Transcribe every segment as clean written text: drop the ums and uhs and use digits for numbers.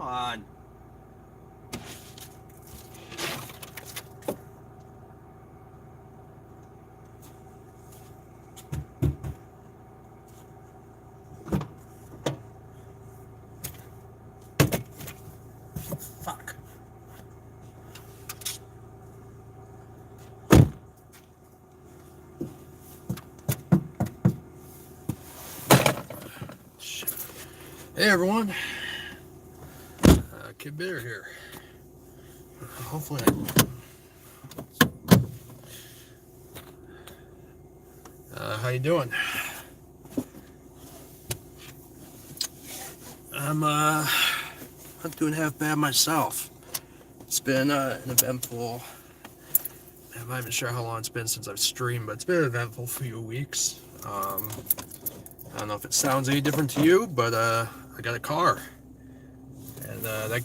on. Fuck. Shit. Hey everyone, Kid Bitter here. Hopefully how you doing? I'm not doing half bad myself. It's been an eventful, I'm not even sure how long it's been since I've streamed, but it's been an eventful few weeks. I don't know if it sounds any different to you, but I got a car, and that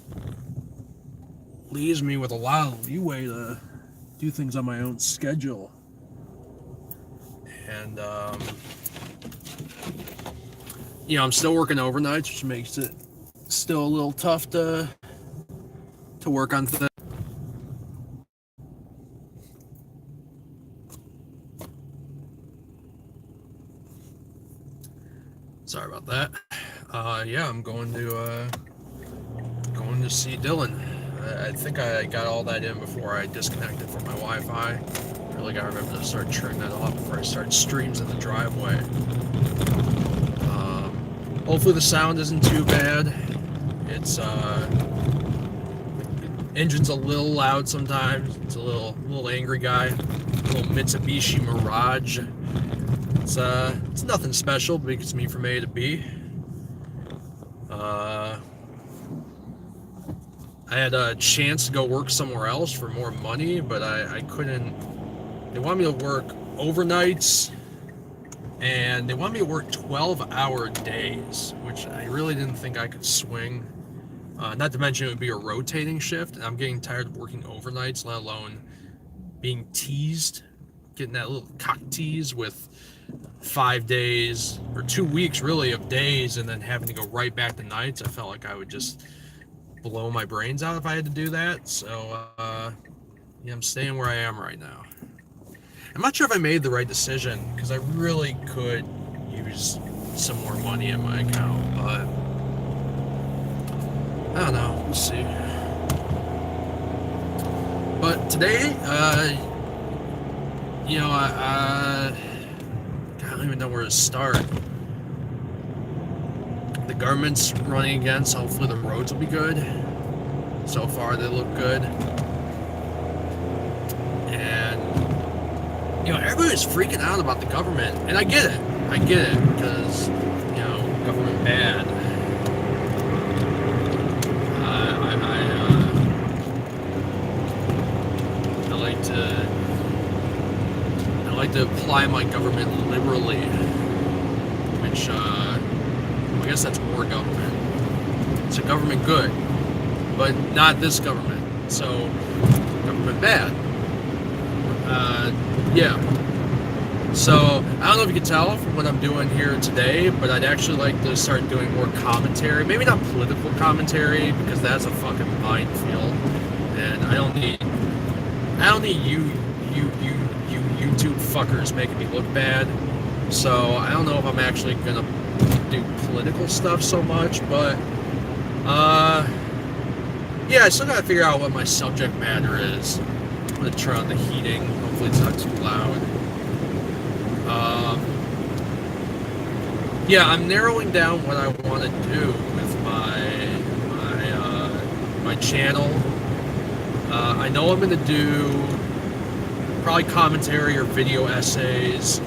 leaves me with a lot of leeway to do things on my own schedule. And you know, I'm still working overnights, which makes it still a little tough to work on things. Sorry about that. Yeah, I'm going to see Dylan. I think I got all that in before I disconnected from my Wi-Fi. Really gotta remember to start turning that off before I start streams in the driveway. Hopefully the sound isn't too bad. It's engine's a little loud sometimes. It's a little angry guy. Little Mitsubishi Mirage. It's nothing special, but it gets me from A to B. I had a chance to go work somewhere else for more money, but I couldn't. They wanted me to work overnights, and they wanted me to work 12-hour days, which I really didn't think I could swing. Not to mention it would be a rotating shift, and I'm getting tired of working overnights, let alone being teased, getting that little cock tease with 5 days, or 2 weeks really of days, and then having to go right back to nights. I felt like I would just blow my brains out if I had to do that. So yeah, I'm staying where I am right now. I'm not sure if I made the right decision, because I really could use some more money in my account, but I don't know, we'll see. But today, you know, I don't even know where to start. The government's running again, so hopefully the roads will be good. So far, they look good. And, you know, everybody's freaking out about the government. And I get it. I get it, because, you know, government bad. I like to apply my government liberally, which, I guess that's more government. It's a government good, but not this government. So, government bad. Yeah. So, I don't know if you can tell from what I'm doing here today, but I'd actually like to start doing more commentary. Maybe not political commentary, because that's a fucking minefield. And I don't need you YouTube fuckers making me look bad. So, I don't know if I'm actually gonna do political stuff so much, but yeah, I still gotta figure out what my subject matter is. I'm gonna turn on the heating. Hopefully it's not too loud. Yeah, I'm narrowing down what I want to do with my channel. I know I'm gonna do probably commentary or video essays.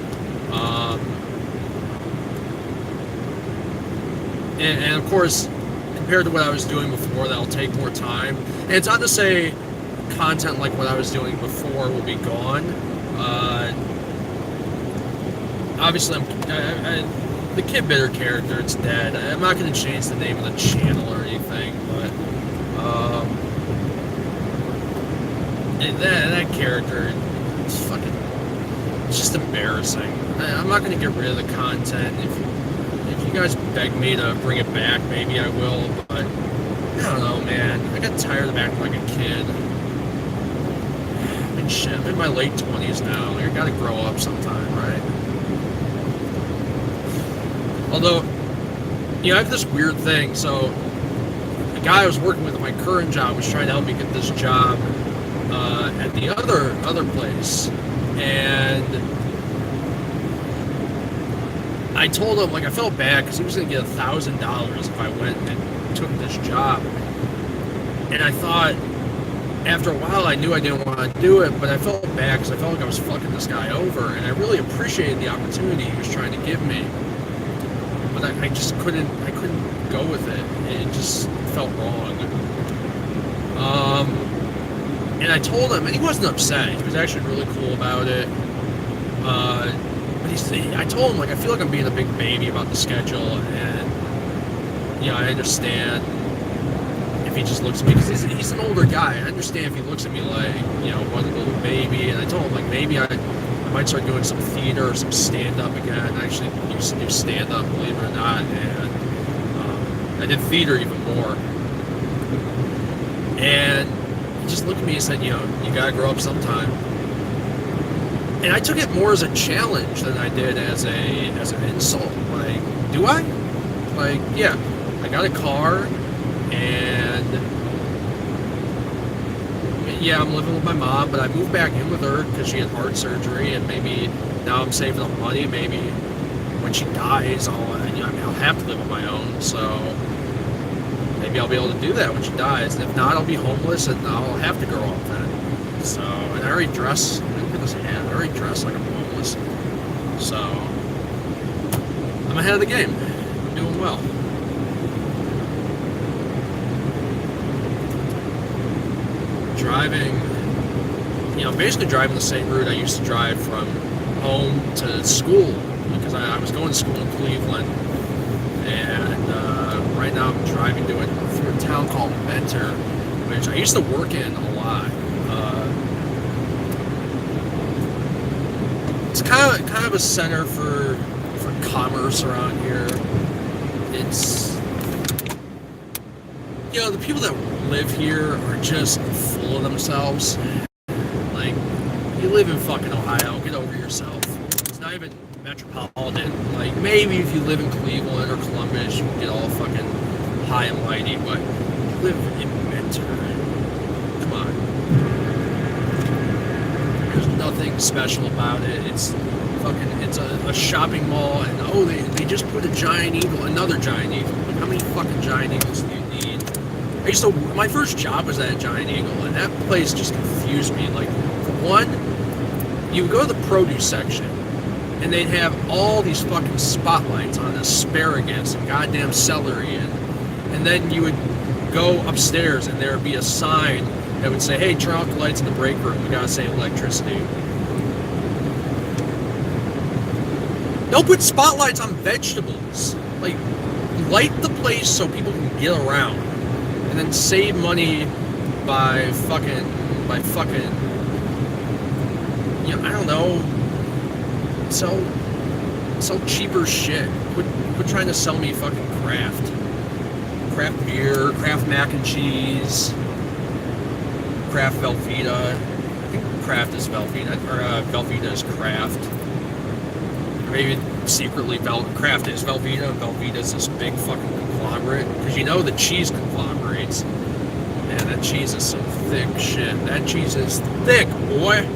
And of course, compared to what I was doing before, that'll take more time. And it's not to say content like what I was doing before will be gone. Obviously, the Kid Bitter character, it's dead. I'm not going to change the name of the channel or anything, but that character, it's fucking, it's just embarrassing. I'm not going to get rid of the content. If you guys beg me to bring it back, maybe I will, but don't know, man. I got tired of acting like a kid. I mean, shit, I'm in my late 20s now. Like, I gotta grow up sometime, right? Although, you know, I have this weird thing. So, the guy I was working with at my current job was trying to help me get this job at the other place, and I told him, like, I felt bad because he was going to get $1,000 if I went and took this job. And I thought, after a while, I knew I didn't want to do it, but I felt bad because I felt like I was fucking this guy over, and I really appreciated the opportunity he was trying to give me. But I just couldn't go with it. It just felt wrong. And I told him, and he wasn't upset. He was actually really cool about it. But I told him, like, I feel like I'm being a big baby about the schedule, and, you know, I understand if he just looks at me, because he's an older guy. I understand if he looks at me like, you know, what a little baby. And I told him, like, maybe I might start doing some theater or some stand-up again. I actually used to do stand-up, believe it or not, and I did theater even more. And he just looked at me and said, you know, you gotta grow up sometime. And I took it more as a challenge than I did as an insult. Like, do I? Like, yeah, I got a car, and yeah, I'm living with my mom, but I moved back in with her because she had heart surgery, and maybe now I'm saving up money. Maybe when she dies, I'll have to live on my own. So maybe I'll be able to do that when she dies. And if not, I'll be homeless, and I'll have to grow up then. So, and I already dress. Look at this hand. I already dress like I'm homeless. So I'm ahead of the game. I'm doing well. Driving, you know, basically driving the same route I used to drive from home to school, because I was going to school in Cleveland, and right now I'm driving through a town called Mentor, which I used to work in a lot. It's kind of a center for commerce around here. It's, you know, the people that live here are just full of themselves. Like, you live in fucking Ohio, get over yourself. It's not even metropolitan. Like, maybe if you live in Cleveland or Columbus, you can get all fucking high and mighty, but you live in Mentor. Come on. There's nothing special about it. It's a shopping mall, and they just put a giant eagle, another giant eagle. Like, how many fucking giant eagles do you need? My first job was at a Giant Eagle, and that place just confused me. Like, for one, you would go to the produce section, and they'd have all these fucking spotlights on asparagus and goddamn celery, and then you would go upstairs, and there would be a sign that would say, hey, turn off the lights in the break room, we gotta save electricity. They'll put spotlights on vegetables. Like, light the place so people can get around. And then save money by fucking, you know, I don't know, sell cheaper shit. Quit trying to sell me fucking craft beer, craft mac and cheese, craft Velveeta. I think craft is Velveeta, or Velveeta is craft. Or maybe secretly craft is Velveeta. Velveeta is this big fucking conglomerate, because you know the cheese conglomerates. Man, that cheese is some thick shit. That cheese is thick, boy.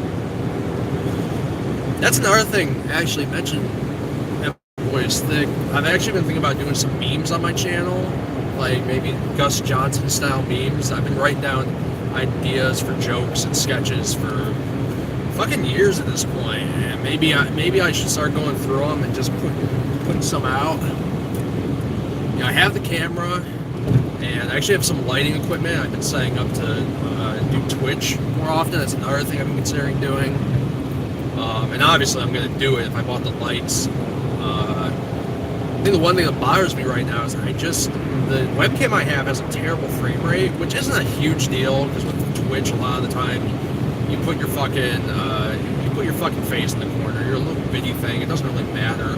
That's another thing, actually, mentioned. That boy is thick. I've actually been thinking about doing some memes on my channel, like maybe Gus Johnson style memes. I've been writing down ideas for jokes and sketches for fucking years at this point, and maybe I should start going through them and just putting some out. You know, I have the camera, and I actually have some lighting equipment. I've been setting up to do Twitch more often. That's another thing I've been considering doing. And obviously I'm going to do it if I bought the lights. I think the one thing that bothers me right now is the webcam I have has a terrible frame rate, which isn't a huge deal, because with Twitch a lot of the time you put your fucking face in the corner. You're a little bitty thing. It doesn't really matter.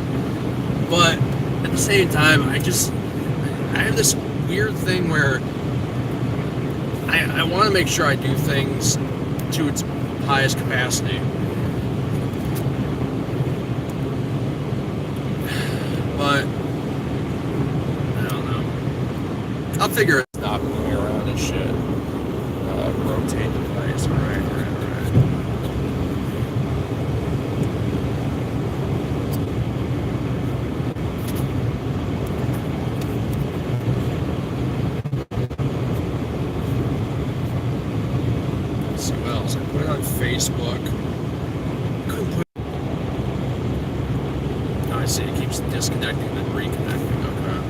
But at the same time, I have this weird thing where I want to make sure I do things to its highest capacity. But I don't know. I'll figure it out. Stop moving around and shit. Rotate device. All right. Let's see what else. I put it on Facebook. Couldn't put. Oh, I see. It keeps disconnecting and then reconnecting. Okay.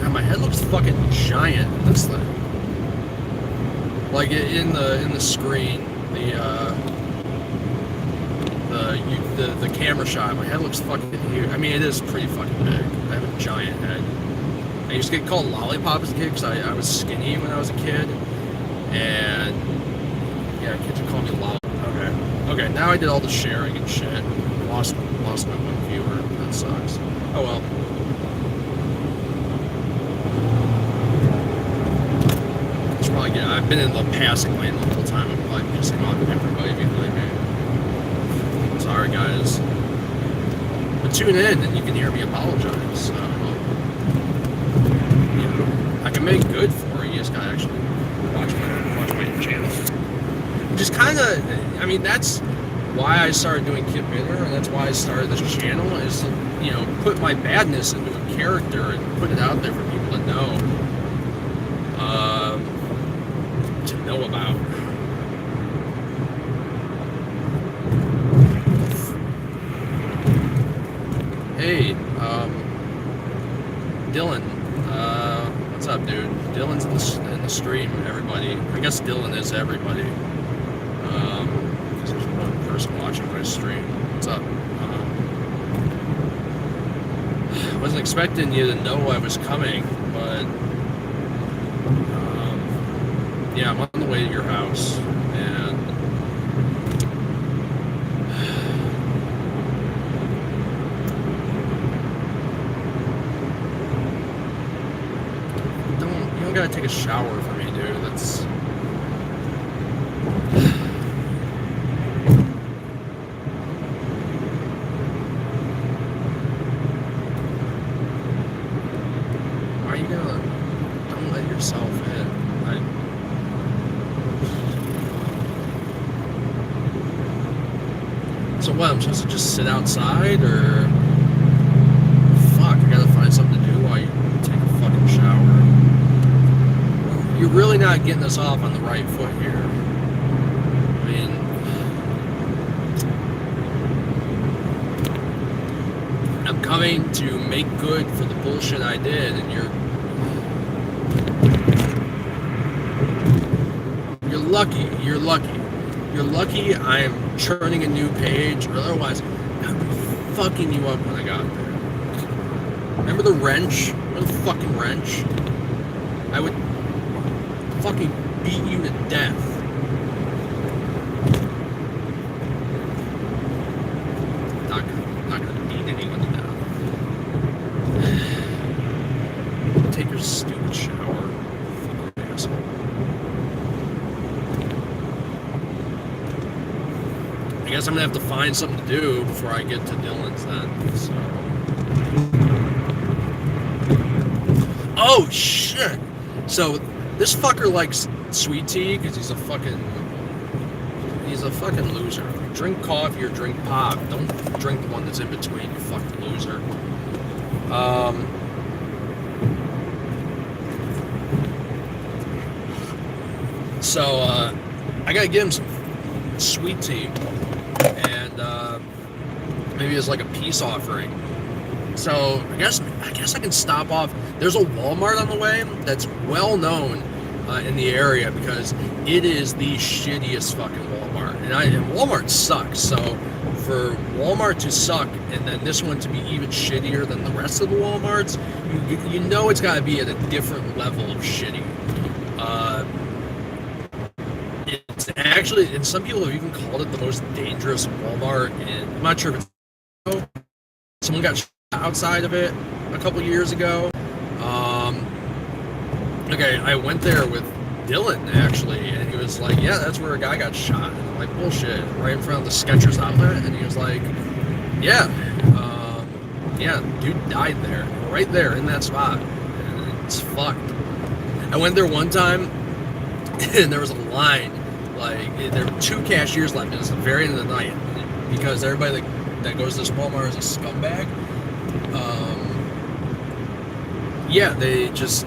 God, my head looks fucking giant in this thing. Like in the screen, the camera shot, my head looks fucking huge. I mean, it is pretty fucking big. I have a giant head. I used to get called Lollipop as a kid because I was skinny when I was a kid, and yeah, kids would call me Lollipop. Okay, now I did all the sharing and shit. Lost my one viewer. That sucks. Oh well. It's probably good. I've been in the passing lane the whole time. I'm probably pissing off everybody behind me. Sorry, guys. But tune in and you can hear me apologize. I can make good for you. You just gotta actually watch my channel. Which is kind of, I mean, that's why I started doing Kid Miller, and that's why I started this channel, is to, you know, put my badness into a character and put it out there for people to know about. Hey, Dylan, what's up, dude? Dylan's in the stream, everybody. I guess Dylan is everybody. Because there's one person watching my stream. What's up? I wasn't expecting you to know I was coming, but yeah, I'm on the way to your house, and you don't gotta take a shower for me, dude. That's why are you gonna? Don't let yourself in. So what, I'm supposed to just sit outside, or fuck, I gotta find something to do while you take a fucking shower. You're really not getting us off on the right foot here. I mean, I'm coming to make good for the bullshit I did, and you're lucky. You're lucky I'm churning a new page, or otherwise I'd be fucking you up when I got there. Remember the wrench? Remember the fucking wrench? I would fucking beat you to death. Not gonna beat anyone to death. Take your stupid shower. Fucking asshole. I guess I'm gonna have to find something to do before I get to Dylan's then. So. Oh shit! So this fucker likes sweet tea because he's a fucking loser. Drink coffee or drink pop. Don't drink the one that's in between. You fucking loser. So I gotta give him some sweet tea. And maybe it's like a peace offering. So I guess I can stop off. There's a Walmart on the way that's well known in the area because it is the shittiest fucking Walmart. And Walmart sucks. So for Walmart to suck and then this one to be even shittier than the rest of the Walmarts, you know it's got to be at a different level of shitty. It's actually, and some people have even called it the most dangerous Walmart. And I'm not sure if it's someone got shot outside of it a couple years ago. Okay, I went there with Dylan actually, and he was like, "Yeah, that's where a guy got shot." And I'm like, "Bullshit!" Right in front of the Skechers outlet, and he was like, "Yeah, yeah, dude died there, right there in that spot. And it's fucked." I went there one time, and there was a line. Like there were 2 cashiers left. It was the very end of the night because everybody that goes to this Walmart is a scumbag. Yeah, they just.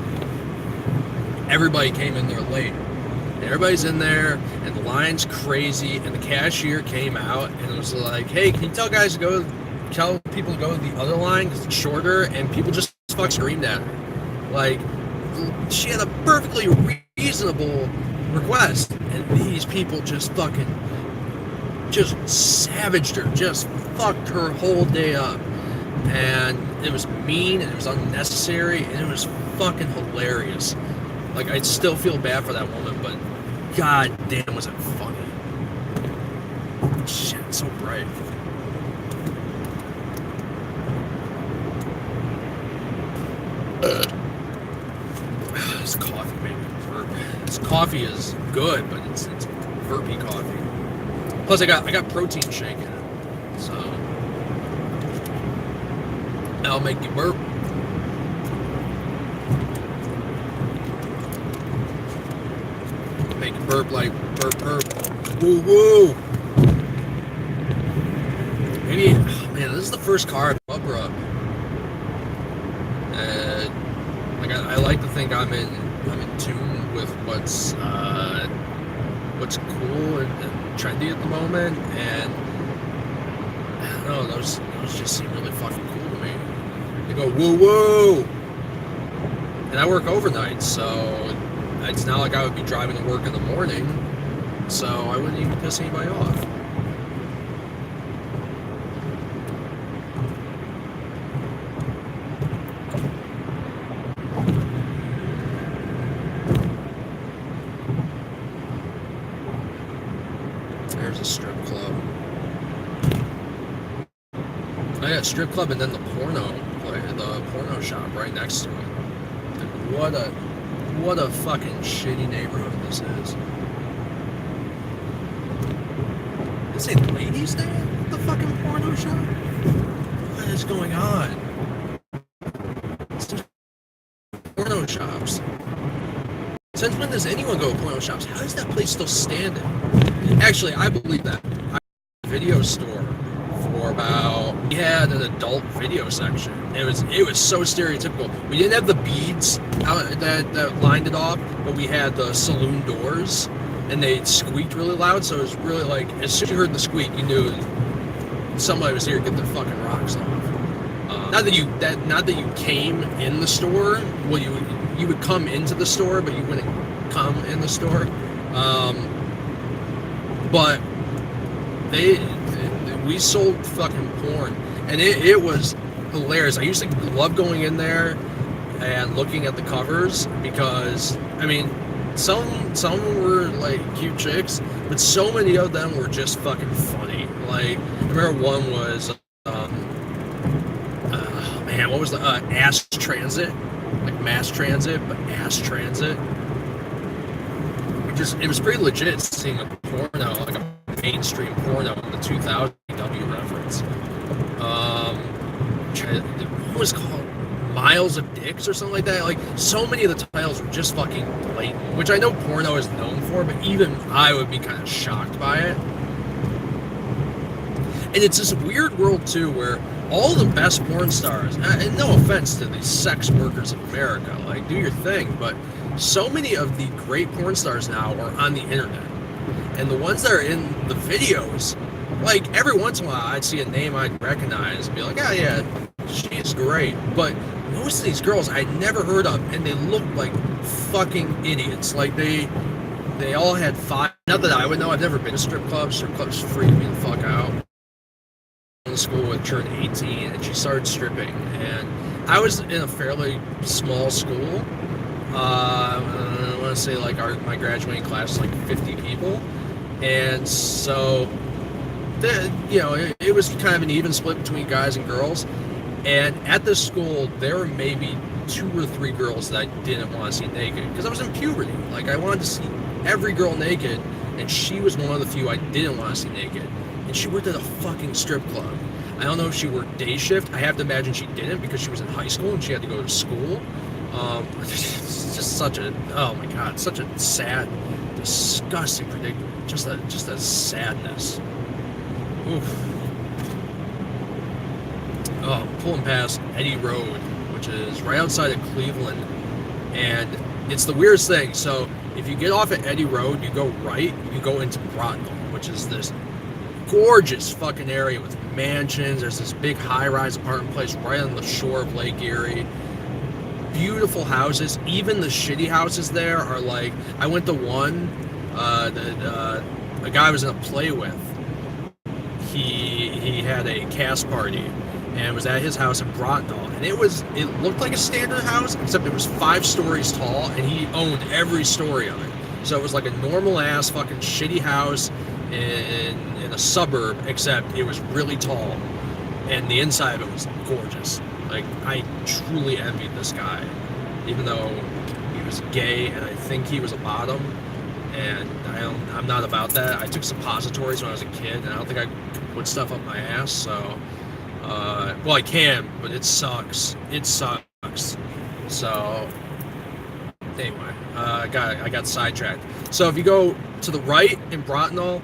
Everybody came in there late. And everybody's in there, and the line's crazy, and the cashier came out, and it was like, "Hey, can you tell people to go to the other line because it's shorter?" And people just fucking screamed at her. Like, she had a perfectly reasonable request, and these people just savaged her, just fucked her whole day up. And it was mean, and it was unnecessary, and it was fucking hilarious. Like, I still feel bad for that woman, but god damn was it funny. Shit, it's so bright. This coffee made me burp. This coffee is good, but it's burpy coffee. Plus, I got protein shake in it, so that'll make you burp. Make you burp like burp. Woo woo. Maybe, oh man, this is the first car I've rub. And like I like to think I'm in tune with what's cool and trendy at the moment, and I don't know, those just seem really fucking cool to me. They go woo woo, and I work overnight, so it's not like I would be driving to work in the morning, so I wouldn't even piss anybody off. There's a strip club. I got strip club and then the porno shop right next to it. Like, what a fucking shitty neighborhood this is. Is it ladies there at the fucking porno shop? What is going on? It's just porno shops. Since when does anyone go to porno shops? How is that place still standing? Actually, I believe that. I had a video store for about. We had an adult video section. It was so stereotypical. We didn't have the beads that lined it off, but we had the saloon doors, and they squeaked really loud. So it was really like, as soon as you heard the squeak, you knew somebody was here to get their fucking rocks off. Not that you came in the store. Well, you would come into the store, but you wouldn't come in the store. But we sold fucking porn, and it was hilarious. I used to love going in there and looking at the covers because, I mean, some were like cute chicks, but so many of them were just fucking funny. Like, I remember one was, man, what was the ass transit? Like mass transit, but ass transit. It was pretty legit seeing a porno, like a mainstream porno in the 2000 W reference. What was it called? Miles of Dicks or something like that. Like, so many of the titles were just fucking blatant, which I know porno is known for, but even I would be kind of shocked by it. And it's this weird world too, where all the best porn stars, and no offense to the sex workers of America, like, do your thing, but so many of the great porn stars now are on the internet. And the ones that are in the videos, like, every once in a while I'd see a name I'd recognize and be like, oh yeah, she's great. But most of these girls I'd never heard of, and they looked like fucking idiots. Like, they all had five, not that I would know, I've never been to strip clubs freak me the fuck out. In school with turned 18, and she started stripping, and I was in a fairly small school. I want to say like my graduating class was like 50 people, and so it was kind of an even split between guys and girls. And at this school, there were maybe 2 or 3 girls that I didn't want to see naked because I was in puberty. Like, I wanted to see every girl naked, and she was one of the few I didn't want to see naked. And she worked at a fucking strip club. I don't know if she worked day shift. I have to imagine she didn't because she was in high school and she had to go to school. It's just such a, oh my god, such a sad, disgusting predicament. Just a sadness. Oof. Oh, pulling past Eddy Road, which is right outside of Cleveland, and it's the weirdest thing. So if you get off at Eddy Road, you go right, you go into Bracknell, which is this gorgeous fucking area with mansions. There's this big high-rise apartment place right on the shore of Lake Erie. Beautiful houses. Even the shitty houses there are like, I went to one that a guy I was in a play with. He had a cast party and it was at his house in Bracknell, and it looked like a standard house, except it was 5 stories tall, and he owned every story of it. So it was like a normal ass fucking shitty house in a suburb, except it was really tall, and the inside of it was gorgeous. Like, I truly envied this guy, even though he was gay and I think he was a bottom, and I'm not about that. I took suppositories when I was a kid, and I don't think I could put stuff up my ass, so well, I can, but it sucks. It sucks. So anyway, I got sidetracked. So if you go to the right in Bracknell,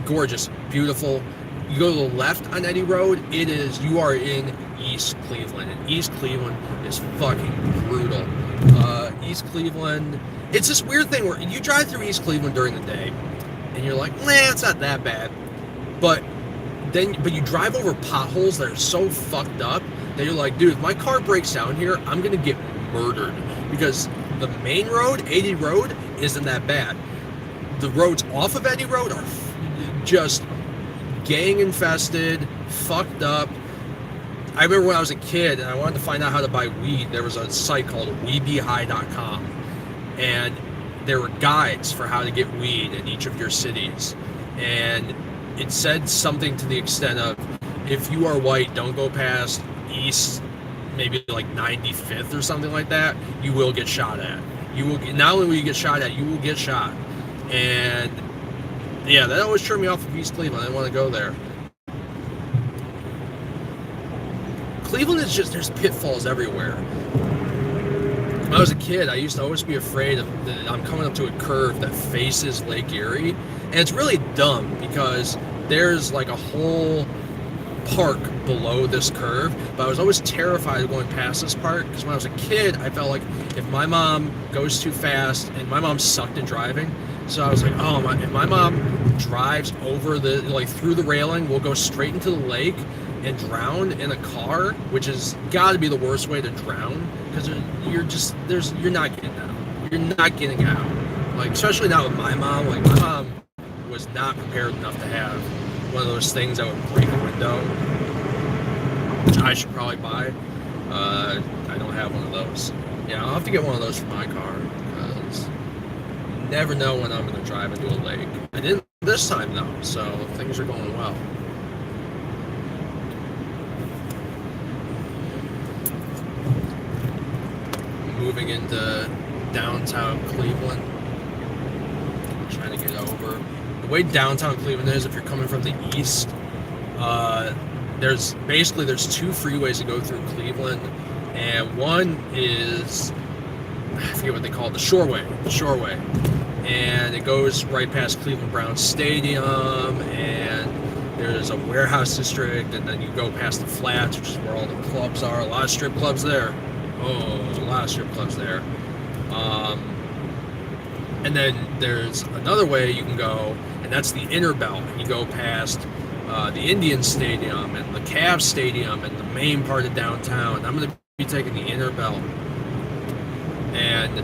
gorgeous, beautiful. You go to the left on Eddy Road, you are in East Cleveland, and East Cleveland is fucking brutal. East Cleveland, it's this weird thing where you drive through East Cleveland during the day, and you're like, nah, it's not that bad. But you drive over potholes that are so fucked up that you're like, dude, if my car breaks down here, I'm gonna get murdered, because the main road, Eddy Road, isn't that bad. The roads off of Eddy Road are just gang infested, fucked up. I remember when I was a kid and I wanted to find out how to buy weed, there was a site called WeBeHigh.com, and there were guides for how to get weed in each of your cities, and it said something to the extent of, if you are white, don't go past East, maybe like 95th or something like that. You will get shot at. Not only will you get shot at, you will get shot. And yeah, that always turned me off of East Cleveland. I didn't want to go there. Cleveland is just, there's pitfalls everywhere. When I was a kid, I used to always be afraid that I'm coming up to a curve that faces Lake Erie. And it's really dumb because there's like a whole park below this curve, but I was always terrified of going past this park because when I was a kid, I felt like if my mom goes too fast, and my mom sucked at driving, so I was like, oh, if my mom drives over through the railing, we'll go straight into the lake and drown in a car, which has got to be the worst way to drown, because you're not getting out. You're not getting out. Like, especially not with my mom. Like, my mom was not prepared enough to have one of those things that would break a window, which I should probably buy. I don't have one of those. Yeah, I'll have to get one of those for my car, because you never know when I'm going to drive into a lake. I didn't this time, though, so things are going well. Moving into downtown Cleveland, trying to get over. The way downtown Cleveland is, if you're coming from the east, there's 2 freeways that go through Cleveland, and one is, I forget what they call it, the Shoreway, and it goes right past Cleveland Browns Stadium, and there's a warehouse district, and then you go past the Flats, which is where all the clubs are. A lot of strip clubs there. Oh, a lot of strip clubs there. And then there's another way you can go, and that's the Inner Belt. And you go past the Indian Stadium and the Cavs Stadium and the main part of downtown. I'm going to be taking the Inner Belt. And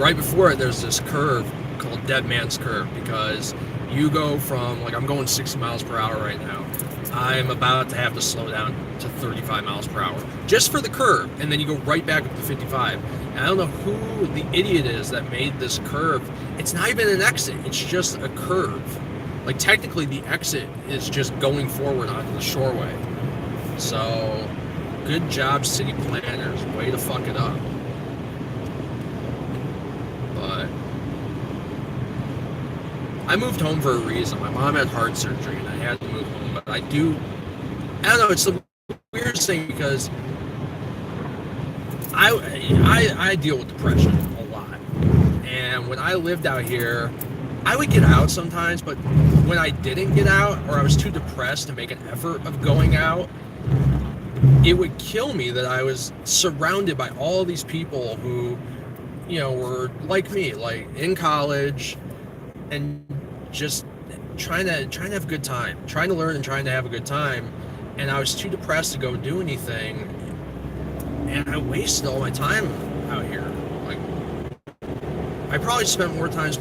right before it, there's this curve called Dead Man's Curve, because you go from, like, I'm going 60 miles per hour right now. I'm about to have to slow down to 35 miles per hour just for the curve, and then you go right back up to 55. And I don't know who the idiot is that made this curve. It's not even an exit, it's just a curve. Like, technically the exit is just going forward onto the Shoreway. So good job, city planners. Way to fuck it up. But I moved home for a reason. My mom had heart surgery, and I had to move home. But I don't know. It's the weirdest thing because I deal with depression a lot, and when I lived out here, I would get out sometimes, but when I didn't get out, or I was too depressed to make an effort of going out, it would kill me that I was surrounded by all these people who, were like me, like in college, and just trying to have a good time, trying to learn and trying to have a good time, and I was too depressed to go do anything. And I wasted all my time out here. Like, I probably spent more time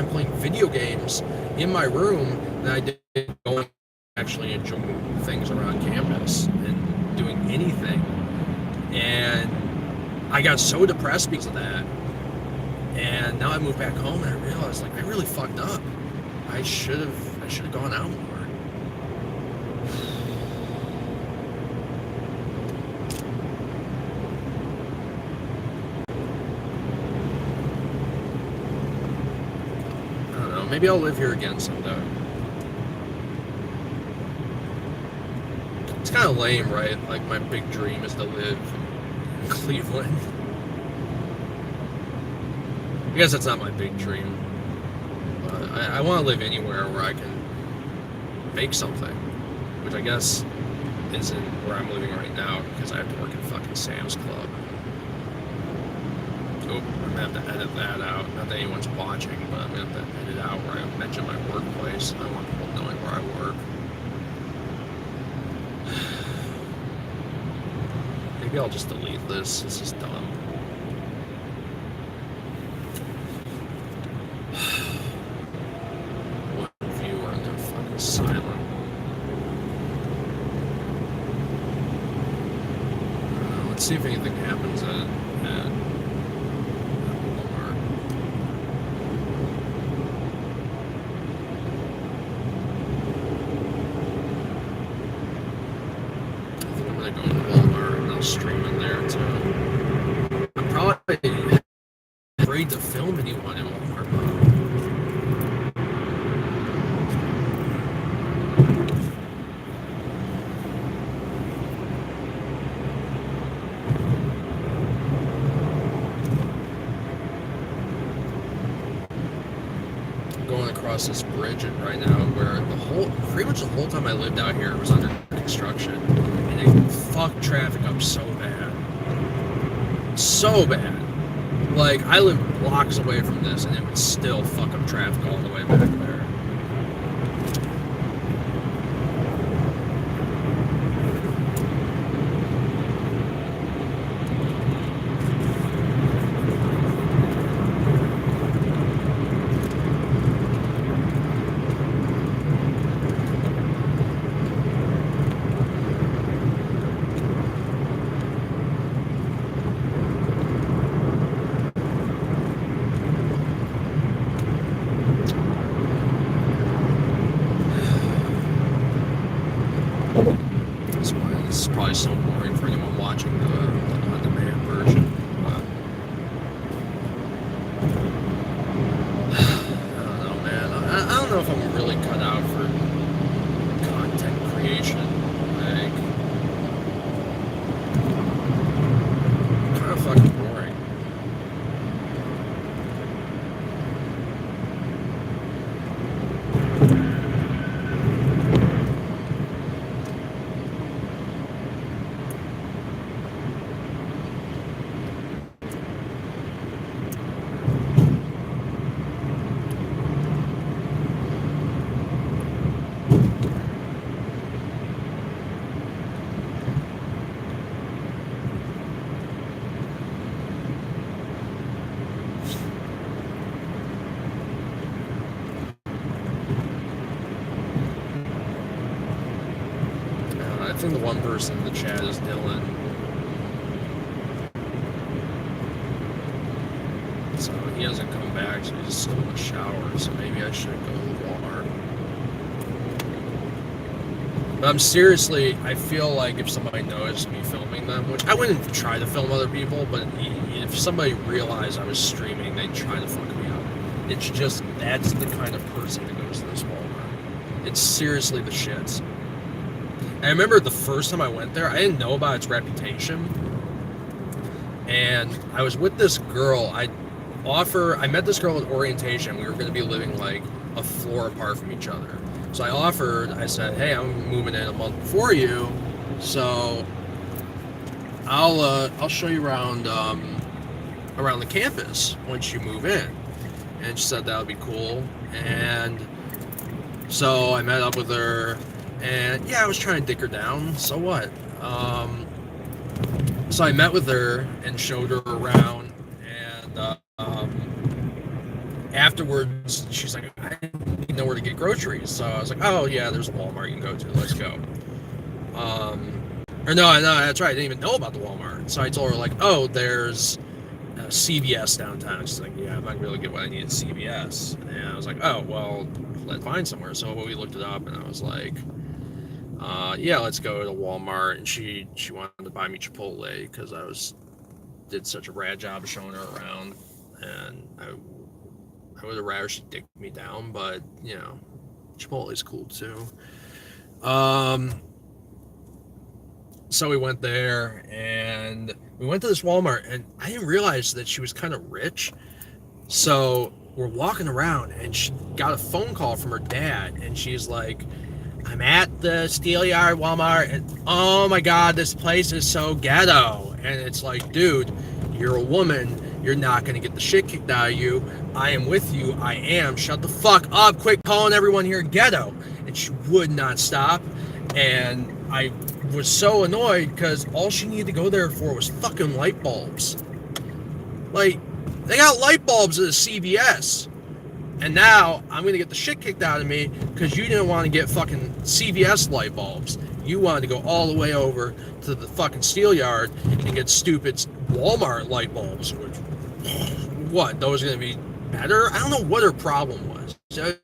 playing video games in my room than I did going actually enjoying things around campus and doing anything. And I got so depressed because of that. And now I moved back home and I realized, like, I really fucked up. I should have gone out more. Maybe I'll live here again someday. It's kind of lame, right? Like, my big dream is to live in Cleveland. I guess that's not my big dream. But I want to live anywhere where I can make something. Which I guess isn't where I'm living right now because I have to work at fucking Sam's Club. Oh, I'm going to have to edit that out. Not that anyone's watching, but I'm going to have to edit out where I mention my workplace. I don't want people knowing where I work. Maybe I'll just delete this. This is dumb. One viewer and they're fucking silent. Let's see if anything happens at streaming there too. I'm probably afraid to film anyone in Walmart. I'm going across this bridge right now where pretty much the whole time I lived out here it was under construction. And it fucked traffic up so bad. So bad. Like, I live blocks away from this and it would still fuck up traffic all the way back there. It's probably so boring for anyone watching the on-demand version. But I don't know, man. I don't know if I'm really cut out for content creation. Like, kind of fucking boring. I think the one person in the chat is Dylan. So he hasn't come back, so he's still in the shower. So maybe I should go to Walmart. But I'm seriously, I feel like if somebody noticed me filming them, which I wouldn't try to film other people, but if somebody realized I was streaming, they'd try to fuck me up. It's just, that's the kind of person that goes to this Walmart. It's seriously the shits. I remember the first time I went there, I didn't know about its reputation. And I was with this girl. I met this girl at orientation. We were going to be living like a floor apart from each other. So I said, hey, I'm moving in a month before you, so I'll show you around the campus once you move in. And she said that would be cool. And so I met up with her, and yeah, I was trying to dick her down. So what? So I met with her and showed her around, and afterwards, she's like, I need to know where to get groceries. So I was like, oh, yeah, there's a Walmart you can go to. Let's go. Or no, that's right. I didn't even know about the Walmart. So I told her, like, oh, there's CVS downtown. She's like, yeah, I'm not going to be able to get what I need at CVS. And I was like, oh, well, let's find somewhere. So we looked it up, and I was like, yeah, let's go to Walmart. And she wanted to buy me Chipotle because I did such a rad job of showing her around. And I would have rather she dicked me down, but, you know, Chipotle's cool too. So we went there, and we went to this Walmart, and I didn't realize that she was kind of rich. So we're walking around, and she got a phone call from her dad, and she's like, I'm at the Steelyard Walmart, and oh my God, this place is so ghetto. And it's like, dude, you're a woman. You're not going to get the shit kicked out of you. I am with you. I am. Shut the fuck up. Quit calling everyone here ghetto. And she would not stop. And I was so annoyed because all she needed to go there for was fucking light bulbs. Like, they got light bulbs at a CVS. And now I'm going to get the shit kicked out of me because you didn't want to get fucking CVS light bulbs. You wanted to go all the way over to the fucking Steelyard and get stupid Walmart light bulbs. Which, what, those are going to be better? I don't know what her problem was.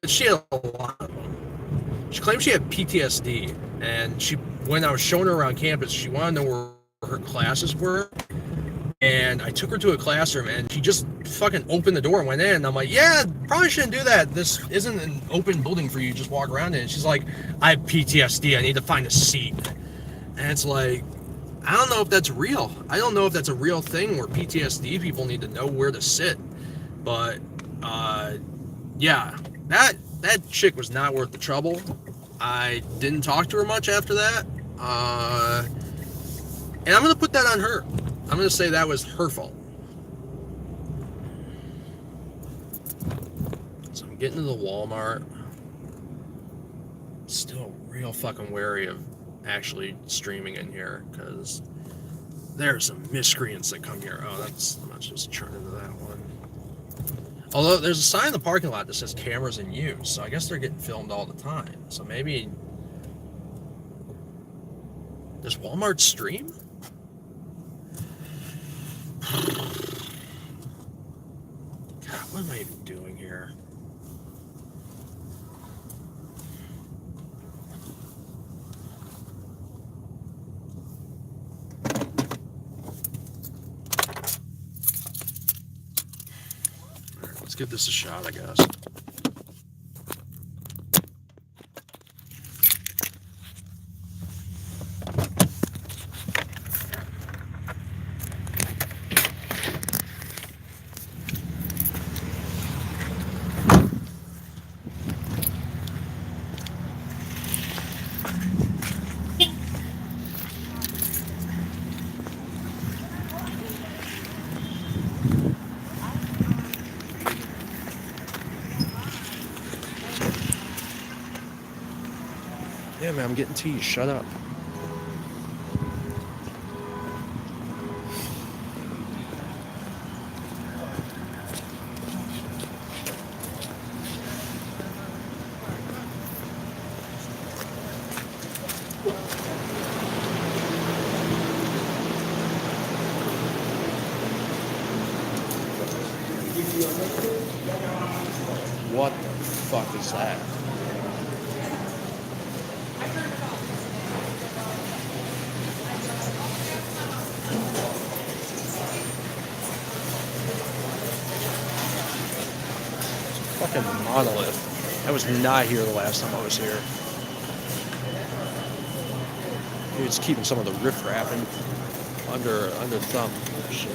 She had a lot of them. She claimed she had PTSD. And when I was showing her around campus, she wanted to know where her classes were. And I took her to a classroom, and she just fucking opened the door and went in. And I'm like, yeah, probably shouldn't do that. This isn't an open building for you to just walk around in. And she's like, I have PTSD. I need to find a seat. And it's like, I don't know if that's real. I don't know if that's a real thing where PTSD people need to know where to sit. But, yeah, that chick was not worth the trouble. I didn't talk to her much after that. And I'm going to put that on her. I'm going to say that was her fault. So I'm getting to the Walmart. Still real fucking wary of actually streaming in here because there are some miscreants that come here. Oh, I'm not just turn into that one. Although there's a sign in the parking lot that says cameras in use, so I guess they're getting filmed all the time. So maybe... Does Walmart stream? God, what am I even doing here? All right, let's give this a shot, I guess. Yeah, man, I'm getting teased. Shut up. What the fuck is that? fucking monolith. I was not here the last time I was here. He was keeping some of the riffraff under thumb. Shit.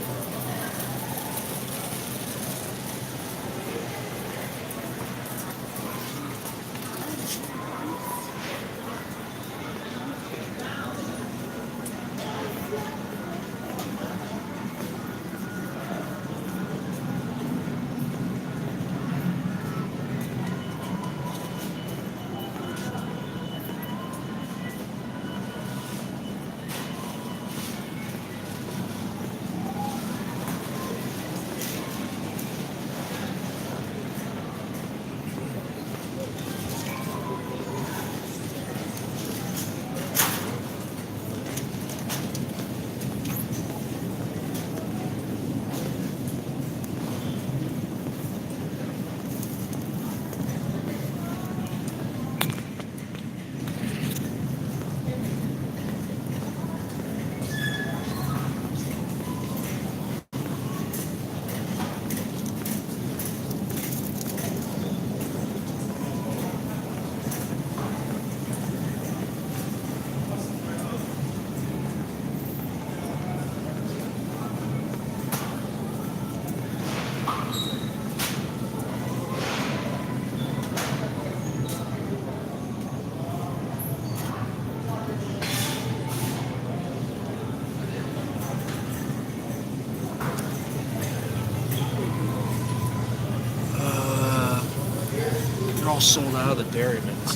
They're all sold out of the Dairy Mints.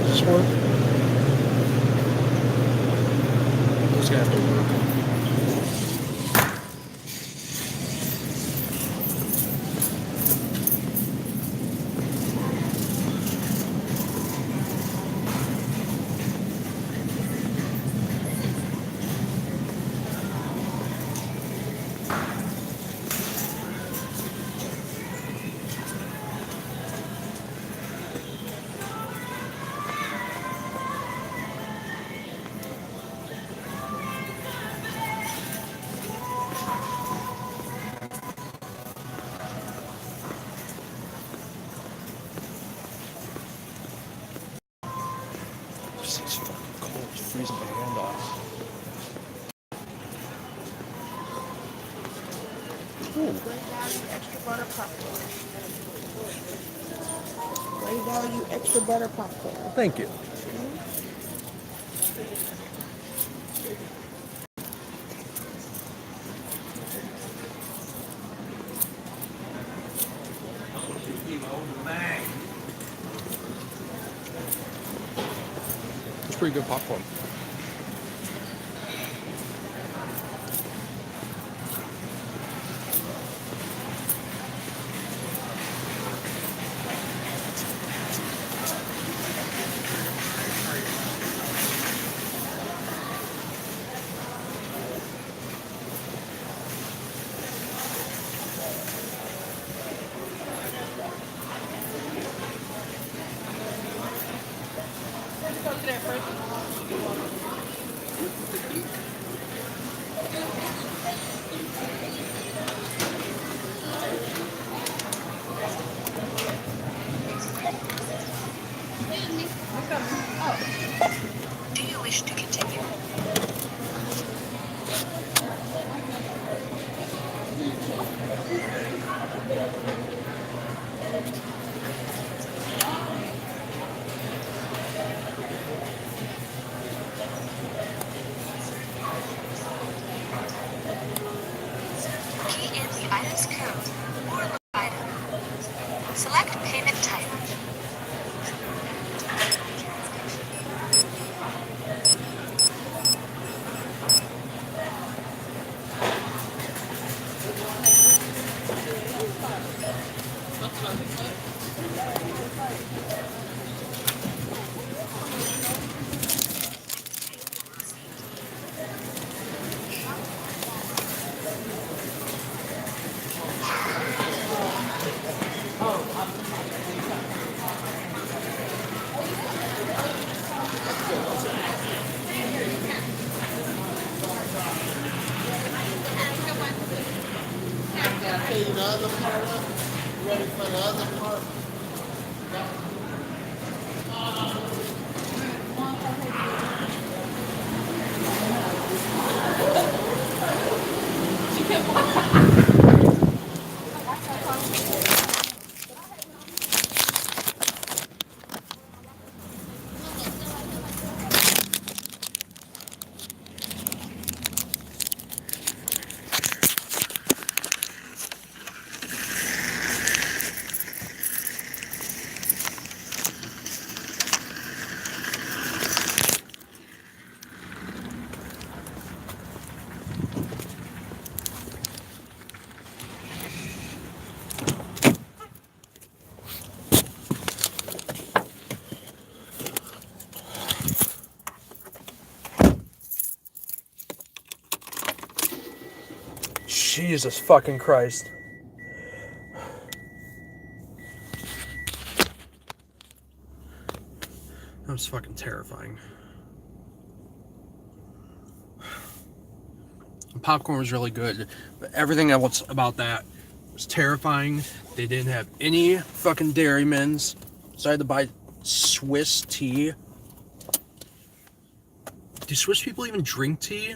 Does this work? Those guys have to work. This thing's fucking cold. It's freezing my hand off. Ooh. Great value extra butter popcorn. Great value extra butter popcorn. Thank you. It's pretty good popcorn. Do you wish to continue? Key in the item's code or look item. Select payment type. other part up? You ready for the other part? Jesus fucking Christ. That was fucking terrifying. The popcorn was really good, but everything else about that was terrifying. They didn't have any fucking Dairy Mints, so I had to buy Swiss tea. Do Swiss people even drink tea?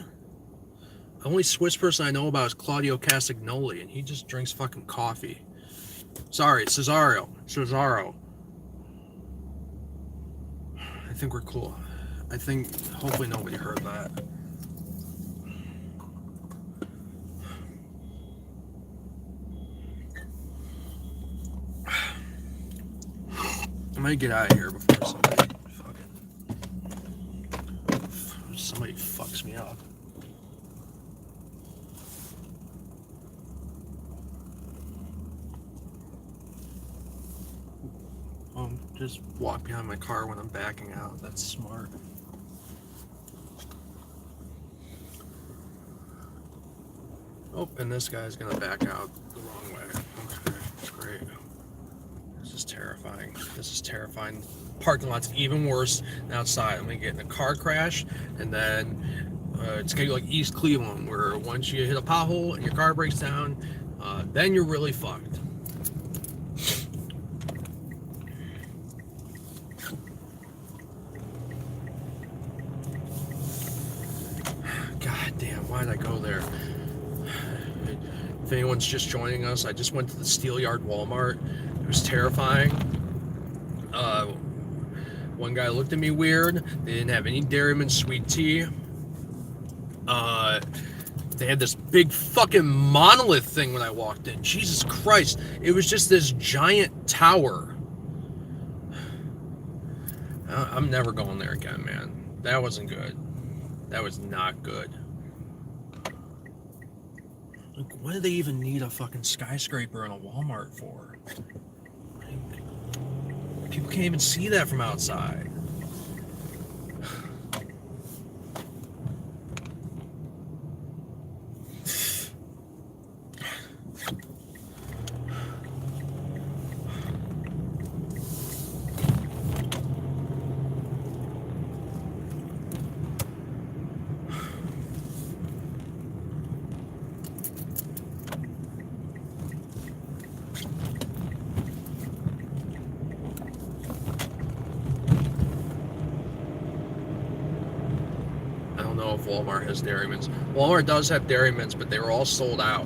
The only Swiss person I know about is Claudio Castagnoli, and he just drinks fucking coffee. Sorry, Cesaro. I think we're cool. I think, hopefully nobody heard that. I'm gonna get out of here before somebody fucks me up. Just walk behind my car when I'm backing out. That's smart. Oh, and this guy's gonna back out the wrong way. Okay, that's great. This is terrifying. Parking lot's even worse than outside. I'm gonna get in a car crash, and then it's gonna be like East Cleveland, where once you hit a pothole and your car breaks down, then you're really fucked. God damn, why did I go there? If anyone's just joining us, I just went to the Steelyard Walmart. It was terrifying. One guy looked at me weird. They didn't have any Dairy Mint sweet tea. They had this big fucking monolith thing when I walked in. Jesus Christ. It was just this giant tower. I'm never going there again, man. That wasn't good. That was not good. Like, what do they even need a fucking skyscraper in a Walmart for? Like, people can't even see that from outside. If Walmart has Dairy Mints. Walmart does have Dairy Mints, but they were all sold out.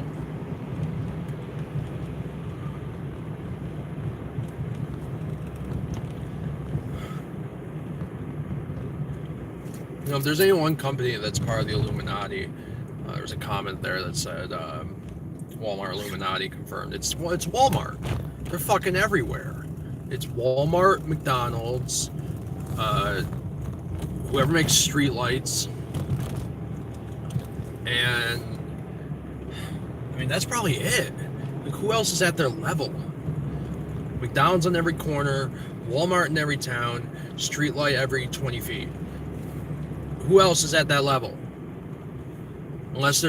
You know, if there's any one company that's part of the Illuminati, there's a comment there that said Walmart Illuminati confirmed. It's Walmart. They're fucking everywhere. It's Walmart, McDonald's, whoever makes streetlights. And I mean, that's probably it. Like, who else is at their level? McDonald's on every corner, Walmart in every town, streetlight every 20 feet. Who else is at that level? Unless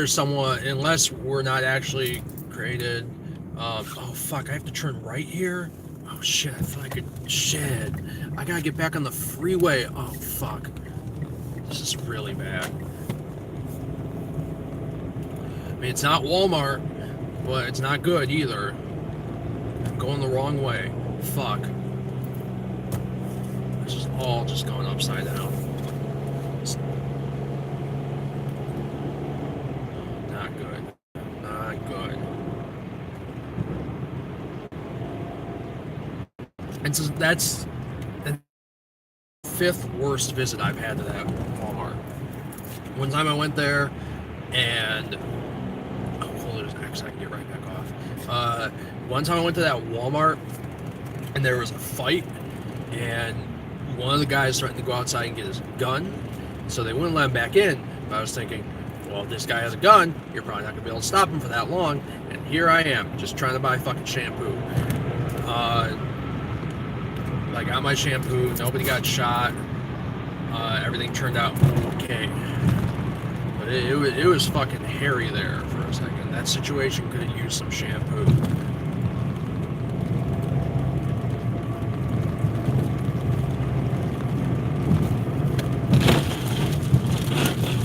we're not actually created. Oh fuck, I have to turn right here? Oh shit, I feel like I gotta get back on the freeway. Oh fuck. This is really bad. I mean, it's not Walmart, but it's not good either. I'm going the wrong way. Fuck. This is all just going upside down. It's not good. Not good. And so that's the 5th worst visit I've had to that Walmart. One time I went there and there's an X, I can get right back off. One time I went to that Walmart and there was a fight, and one of the guys threatened to go outside and get his gun, so they wouldn't let him back in. But I was thinking, well, if this guy has a gun, you're probably not gonna be able to stop him for that long. And here I am, just trying to buy fucking shampoo. I got my shampoo, nobody got shot, everything turned out okay. But it was fucking hairy there for a second. That situation could have used some shampoo.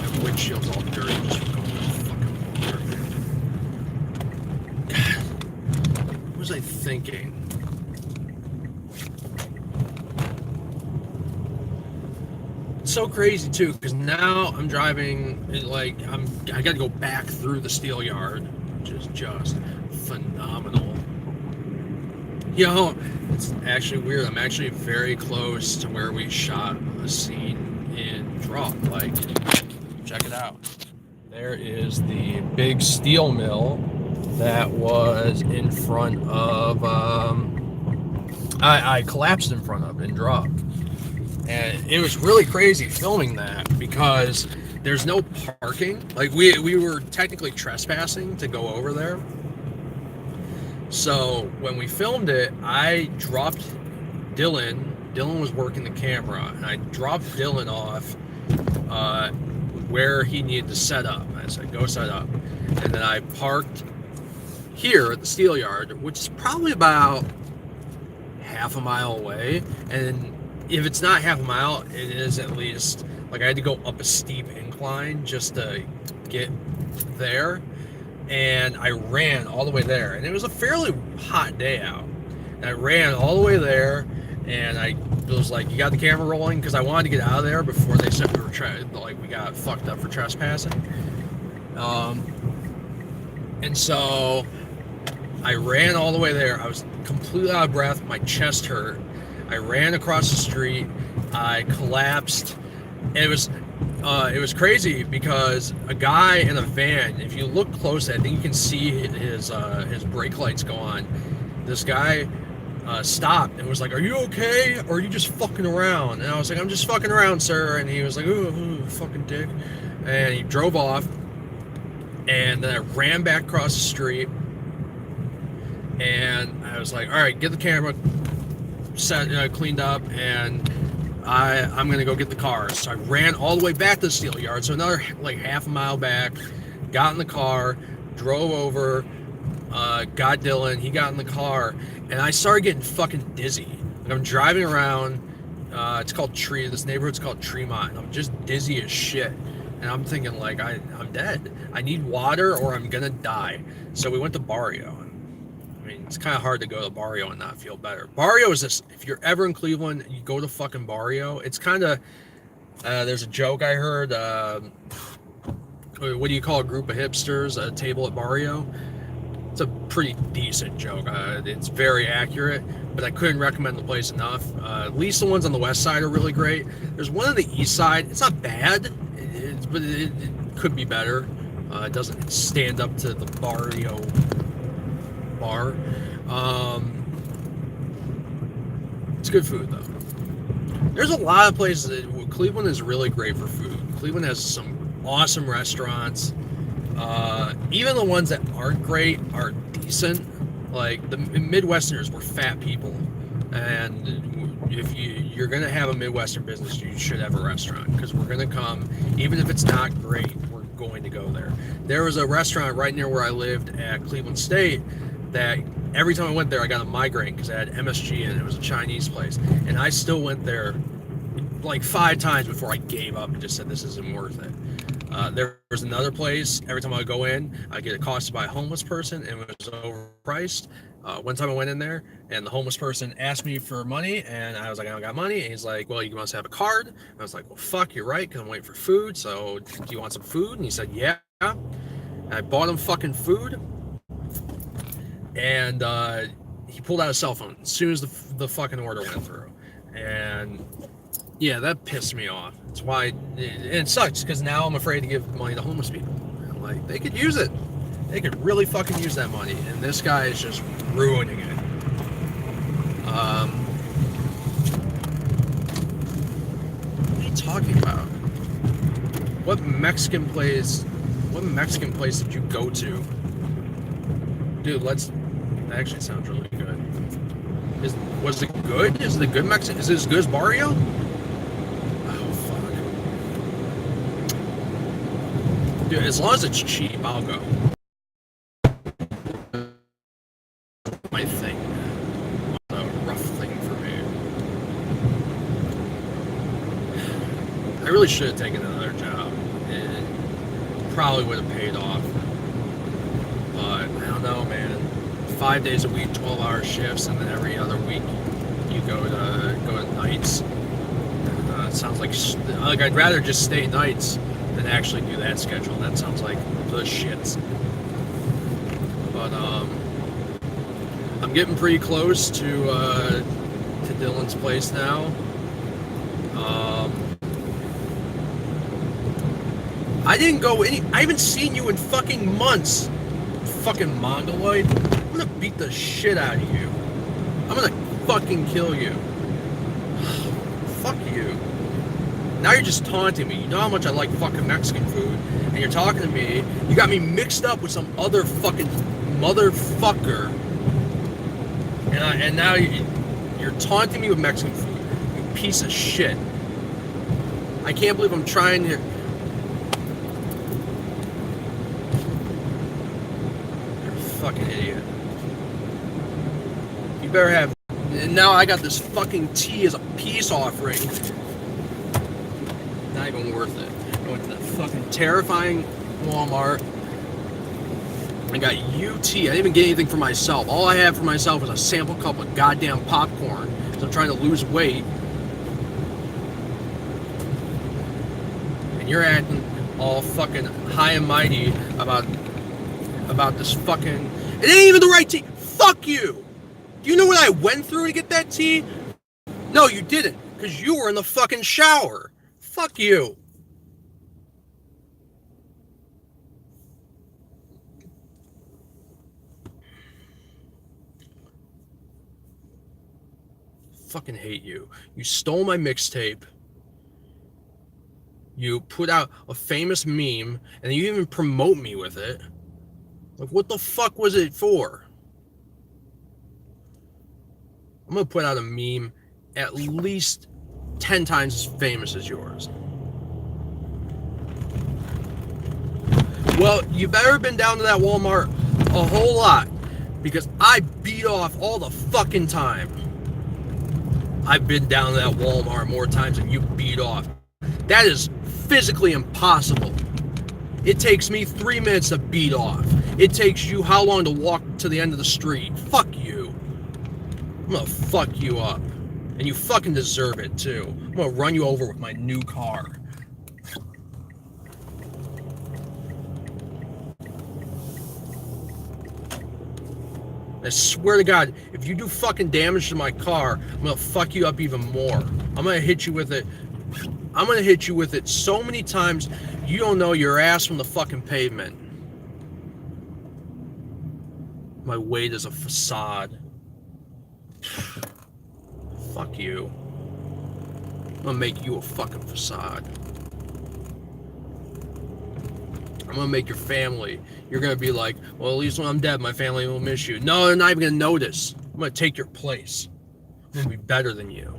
My windshield's all dirty just from going to fucking water. God, what was I thinking? So crazy too, because now I'm driving like I got to go back through the steel yard, which is just phenomenal. You know, it's actually weird. I'm actually very close to where we shot a scene in Drop. Like, check it out. There is the big steel mill that was in front of I collapsed in front of in Drop. And it was really crazy filming that because there's no parking. Like we were technically trespassing to go over there. So when we filmed it, I dropped Dylan. Dylan was working the camera, and I dropped Dylan off where he needed to set up. I said, go set up. And then I parked here at the steel yard, which is probably about half a mile away. And if it's not half a mile, it is at least, like I had to go up a steep incline just to get there. And I ran all the way there. And it was a fairly hot day out. And I ran all the way there, and I was like, you got the camera rolling? Because I wanted to get out of there before they said we were we got fucked up for trespassing. And so I ran all the way there. I was completely out of breath. My chest hurt. I ran across the street. I collapsed. And it was crazy because a guy in a van, if you look close, I think you can see his brake lights go on. This guy stopped and was like, are you okay? Or are you just fucking around? And I was like, I'm just fucking around, sir. And he was like, ooh, fucking dick. And he drove off. And then I ran back across the street. And I was like, all right, get the camera set, cleaned up, and I'm going to go get the cars. So I ran all the way back to the steel yard. So another like half a mile back, got in the car, drove over, got Dylan, he got in the car, and I started getting fucking dizzy. Like I'm driving around, it's called this neighborhood's called Tremont, and I'm just dizzy as shit. And I'm thinking like, I'm dead. I need water or I'm going to die. So we went to Barrio. I mean, it's kind of hard to go to Barrio and not feel better. Barrio is this, if you're ever in Cleveland, you go to fucking Barrio. It's kind of, there's a joke I heard, what do you call a group of hipsters, a table at Barrio? It's a pretty decent joke. It's very accurate, but I couldn't recommend the place enough. At least the ones on the west side are really great. There's one on the east side. It's not bad, but it could be better. It doesn't stand up to the Barrio bar. It's good food though. There's a lot of places Cleveland is really great for food. Cleveland has some awesome restaurants. Even the ones that aren't great are decent. Like the Midwesterners were fat people, and if you're gonna have a Midwestern business, you should have a restaurant, because we're gonna come, even if it's not great, we're going to go there. There was a restaurant right near where I lived at Cleveland State that every time I went there, I got a migraine because I had MSG and it was a Chinese place. And I still went there like 5 times before I gave up and just said, this isn't worth it. There was another place. Every time I go in, I get accosted by a homeless person, and it was overpriced. One time I went in there, and the homeless person asked me for money, and I was like, I don't got money. And he's like, well, you must have a card. And I was like, well, fuck, you're right, because I'm waiting for food. So, do you want some food? And he said, yeah. And I bought him fucking food, and he pulled out a cell phone as soon as the fucking order went through. And yeah, that pissed me off. That's why, and it sucks, because now I'm afraid to give money to homeless people. I'm like, they could use it. They could really fucking use that money, and this guy is just ruining it. What are you talking about? What Mexican place did you go to? Dude, that actually sounds really good. Was it good? Is it a good Mexican? Is it as good as Barrio? Oh, fuck. Dude, as long as it's cheap, I'll go. My thing. A rough thing for me. I really should have taken another job. It probably would have paid off. But I don't know, man. 5 days a week, 12-hour shifts, and then every other week you go to nights. It sounds like I'd rather just stay nights than actually do that schedule. That sounds like the shits. But I'm getting pretty close to Dylan's place now. I didn't go I haven't seen you in fucking months. Fucking mongoloid. I'm gonna beat the shit out of you. I'm gonna fucking kill you. Fuck you. Now you're just taunting me. You know how much I like fucking Mexican food, and you're talking to me. You got me mixed up with some other fucking motherfucker, and now you're taunting me with Mexican food. You piece of shit. I can't believe I'm trying to. Fucking idiot. You better have. And now I got this fucking tea as a peace offering. Not even worth it. I went to that fucking terrifying Walmart. I got UT. I didn't even get anything for myself. All I had for myself was a sample cup of goddamn popcorn. So I'm trying to lose weight. And you're acting all fucking high and mighty about this fucking. It ain't even the right tea. Fuck you. Do you know what I went through to get that tea? No, you didn't, because you were in the fucking shower. Fuck you. Fucking hate you. You stole my mixtape. You put out a famous meme, and you even promote me with it. Like, what the fuck was it for? I'm gonna put out a meme at least 10 times as famous as yours. Well, you better have been down to that Walmart a whole lot, because I beat off all the fucking time. I've been down to that Walmart more times than you beat off. That is physically impossible. It takes me 3 minutes to beat off. It takes you how long to walk to the end of the street? Fuck you. I'm gonna fuck you up. And you fucking deserve it too. I'm gonna run you over with my new car. I swear to God, if you do fucking damage to my car, I'm gonna fuck you up even more. I'm gonna hit you with it. I'm gonna hit you with it so many times you don't know your ass from the fucking pavement. My weight is a facade. Fuck you. I'm gonna make you a fucking facade. I'm gonna make your family. You're gonna be like, well, at least when I'm dead, my family will miss you. No, they're not even gonna notice. I'm gonna take your place. I'm gonna be better than you.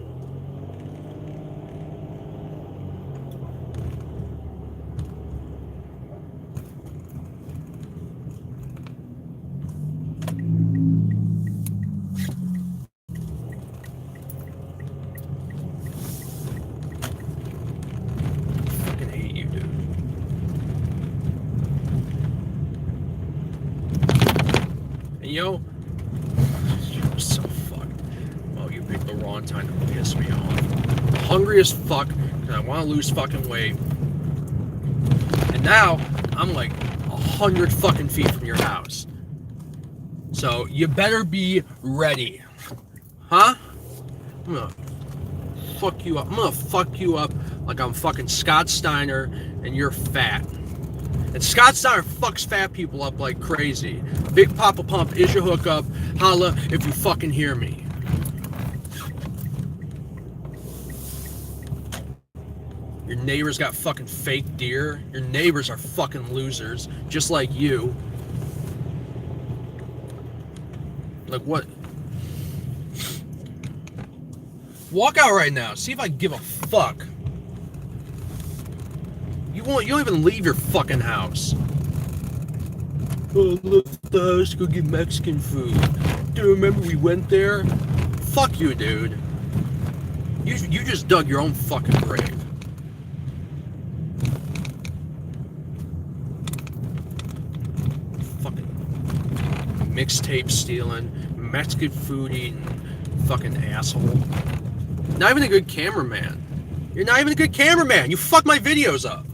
Fucking hate you, dude. the wrong time to piss me off. Hungry as fuck, and I want to lose fucking weight. And now, I'm like 100 fucking feet from your house. So, you better be ready. Huh? I'm gonna fuck you up. I'm gonna fuck you up like I'm fucking Scott Steiner and you're fat. And Scott Steiner fucks fat people up like crazy. Big Papa Pump is your hookup. Holla if you fucking hear me. Your neighbors got fucking fake deer. Your neighbors are fucking losers, just like you. Like what? Walk out right now. See if I give a fuck. You don't even leave your fucking house. Oh, I left the house to go get Mexican food. Do you remember we went there? Fuck you, dude. You just dug your own fucking grave. Fucking mixtape stealing, Mexican food eating, fucking asshole. Not even a good cameraman. You're not even a good cameraman. You fuck my videos up.